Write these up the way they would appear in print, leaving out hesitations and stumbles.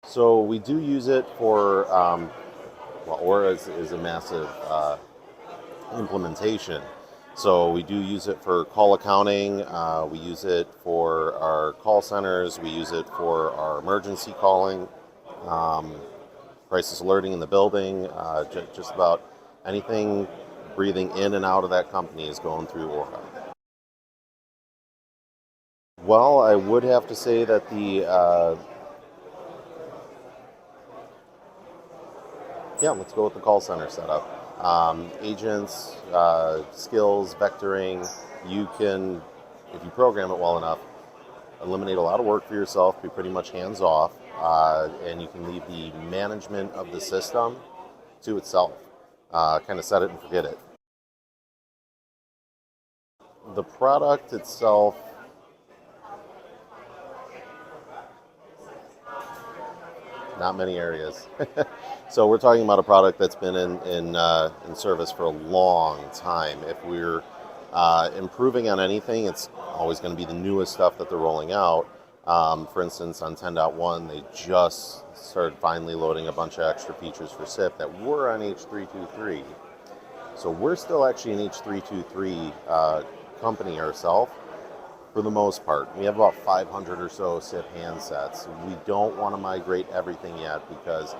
So we do use it for, well, Aura is a massive implementation. So we do use it for call accounting. We use it for our call centers. We use it for our emergency calling, um, crisis alerting in the building. Just about anything breathing in and out of that company is going through Aura. Well, I would have to say that let's go with the call center setup. Agents, skills, vectoring, you can, if you program it well enough, eliminate a lot of work for yourself, be pretty much hands off, and you can leave the management of the system to itself. Kind of set it and forget it. The product itself, not many areas. So we're talking about a product that's been in service for a long time. If we're improving on anything, it's always going to be the newest stuff that they're rolling out. For instance, on 10.1, they just started finally loading a bunch of extra features for SIP that were on H323. So we're still actually an H323 company ourselves. For the most part, we have about 500 or so SIP handsets. We don't want to migrate everything yet because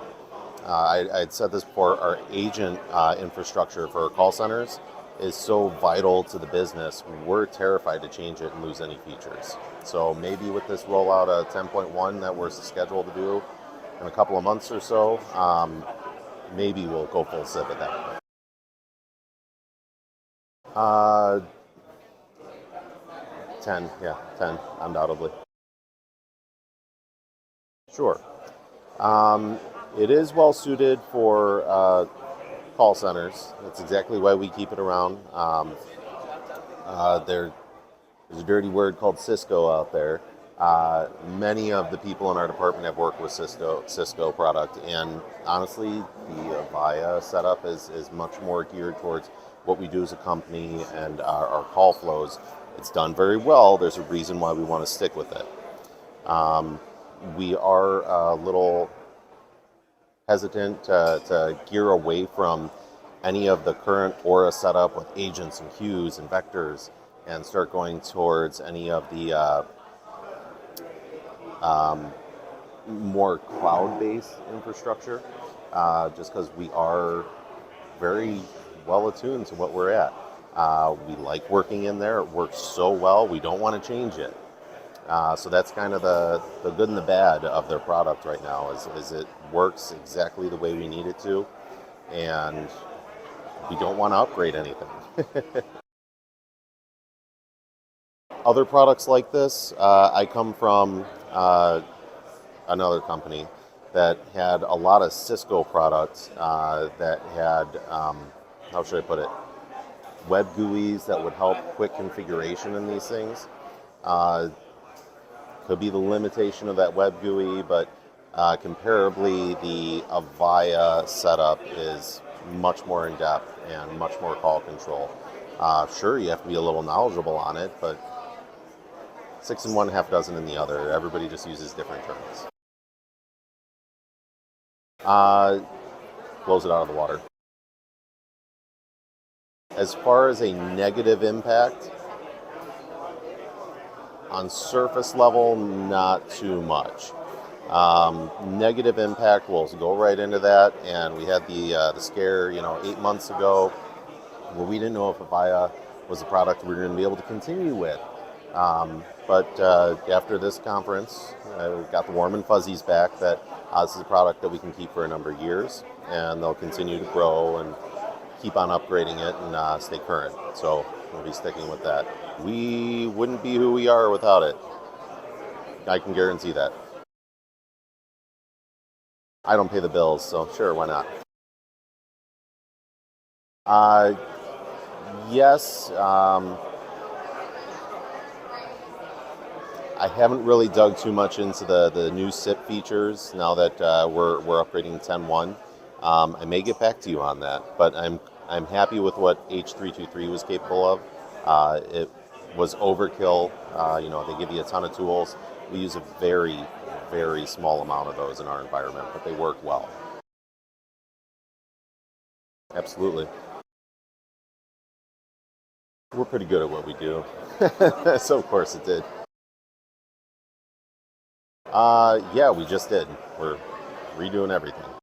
I'd said this before, our agent infrastructure for our call centers is so vital to the business. We're terrified to change it and lose any features. So maybe with this rollout of 10.1 that we're scheduled to do in a couple of months or so, maybe we'll go full SIP at that point. Uh, 10, yeah, 10, undoubtedly. Sure. It is well suited for call centers. That's exactly why we keep it around. There's a dirty word called Cisco out there. Many of the people in our department have worked with Cisco product, and honestly, the Avaya setup is much more geared towards what we do as a company and our call flows. It's done very well. There's a reason why we want to stick with it. We are a little hesitant to gear away from any of the current Aura setup with agents and queues and vectors and start going towards any of the more cloud-based infrastructure, just because we are very well attuned to what we're at. We like working in there. It works so well. We don't want to change it. So that's kind of the good and the bad of their product right now is it works exactly the way we need it to, and we don't want to upgrade anything. Other products like this, I come from another company that had a lot of Cisco products that had, how should I put it, web GUIs that would help quick configuration in these things. Could be the limitation of that web GUI, but comparably, the Avaya setup is much more in depth and much more call control. Sure, you have to be a little knowledgeable on it, but 6 in one, half dozen in the other. Everybody just uses different terms. Blows it out of the water. As far as a negative impact, on surface level, not too much. Negative impact, we'll go right into that. And we had the scare, 8 months ago, where we didn't know if Avaya was a product we were going to be able to continue with. But after this conference, we got the warm and fuzzies back that this is a product that we can keep for a number of years, and they'll continue to grow and keep on upgrading it and stay current. So we'll be sticking with that. We wouldn't be who we are without it. I can guarantee that. I don't pay the bills, so sure, why not? Uh, yes. I haven't really dug too much into the new SIP features now that we're upgrading to 10.1. I may get back to you on that, but I'm happy with what H323 was capable of. It was overkill. They give you a ton of tools. We use a very, very small amount of those in our environment, but they work well. Absolutely. We're pretty good at what we do. So of course it did. Yeah, we just did. We're redoing everything.